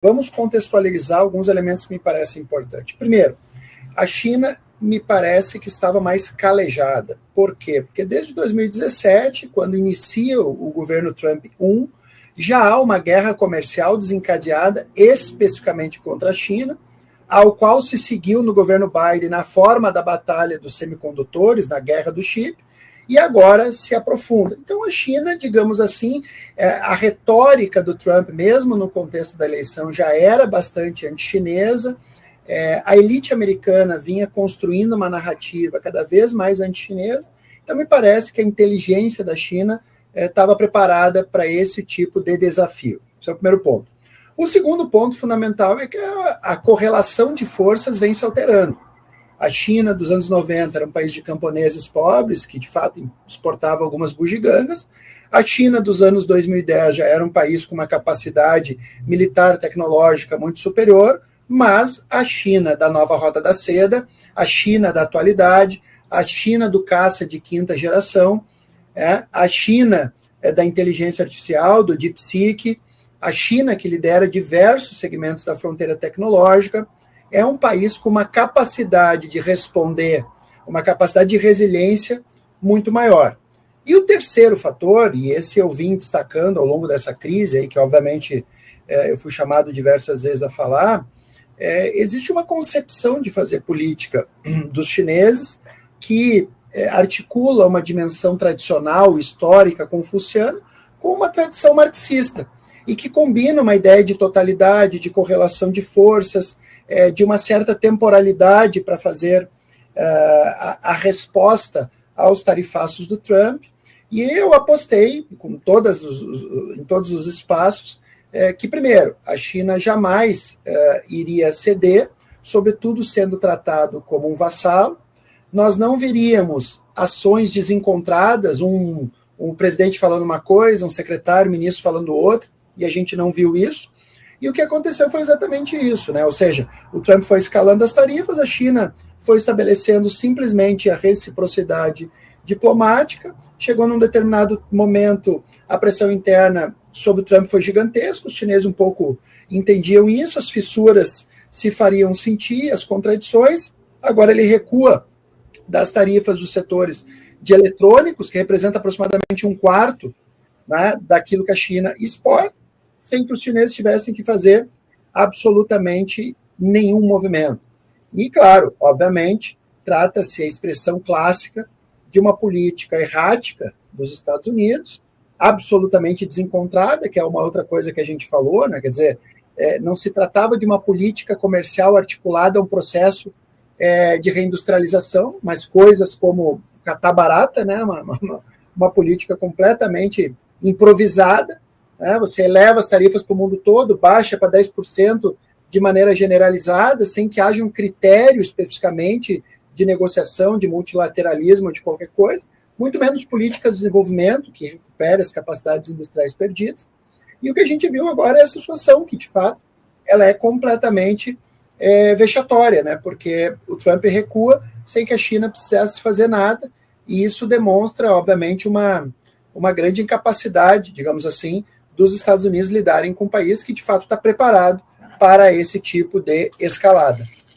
vamos contextualizar alguns elementos que me parecem importantes. Primeiro, a China me parece que estava mais calejada. Por quê? Porque desde 2017, quando inicia o governo Trump 1, já há uma guerra comercial desencadeada especificamente contra a China, ao qual se seguiu no governo Biden na forma da batalha dos semicondutores, na guerra do chip, e agora se aprofunda. Então a China, digamos assim, a retórica do Trump, mesmo no contexto da eleição, já era bastante anti-chinesa. A elite americana vinha construindo uma narrativa cada vez mais anti-chinesa, então me parece que a inteligência da China estava preparada para esse tipo de desafio. Esse é o primeiro ponto. O segundo ponto fundamental é que a correlação de forças vem se alterando. A China dos anos 90 era um país de camponeses pobres, que de fato exportava algumas bugigangas. A China dos anos 2010 já era um país com uma capacidade militar tecnológica muito superior, mas a China da nova Rota da Seda, a China da atualidade, a China do caça de quinta geração, a China da inteligência artificial, do DeepSeek, a China que lidera diversos segmentos da fronteira tecnológica, é um país com uma capacidade de responder, uma capacidade de resiliência muito maior. E o terceiro fator, e esse eu vim destacando ao longo dessa crise, aí, que obviamente eu fui chamado diversas vezes a falar, existe uma concepção de fazer política dos chineses que articula uma dimensão tradicional, histórica, confuciana, com uma tradição marxista, e que combina uma ideia de totalidade, de correlação de forças, de uma certa temporalidade para fazer a resposta aos tarifaços do Trump. E eu apostei, em todos os espaços, que, primeiro, a China jamais iria ceder, sobretudo sendo tratado como um vassalo. Nós não veríamos ações desencontradas, um presidente falando uma coisa, um secretário, ministro falando outra, e a gente não viu isso. E o que aconteceu foi exatamente isso, né? Ou seja, o Trump foi escalando as tarifas, a China foi estabelecendo simplesmente a reciprocidade diplomática, chegou num determinado momento, a pressão interna sobre o Trump foi gigantesca, os chineses um pouco entendiam isso, as fissuras se fariam sentir, as contradições, agora ele recua das tarifas dos setores de eletrônicos, que representa aproximadamente um quarto, né, daquilo que a China exporta, sem que os chineses tivessem que fazer absolutamente nenhum movimento. E, claro, obviamente, trata-se a expressão clássica de uma política errática dos Estados Unidos, absolutamente desencontrada, que é uma outra coisa que a gente falou, né? Quer dizer, não se tratava de uma política comercial articulada a um processo de reindustrialização, mas coisas como catar barata, né? Uma política completamente improvisada, né? Você eleva as tarifas para o mundo todo, baixa para 10% de maneira generalizada, sem que haja um critério especificamente de negociação, de multilateralismo, de qualquer coisa, muito menos políticas de desenvolvimento, que recupera as capacidades industriais perdidas. E o que a gente viu agora é essa situação, que, de fato, ela é completamente vexatória, né? Porque o Trump recua sem que a China precisasse fazer nada, e isso demonstra, obviamente, uma grande incapacidade, digamos assim, dos Estados Unidos lidarem com um país que, de fato, está preparado para esse tipo de escalada.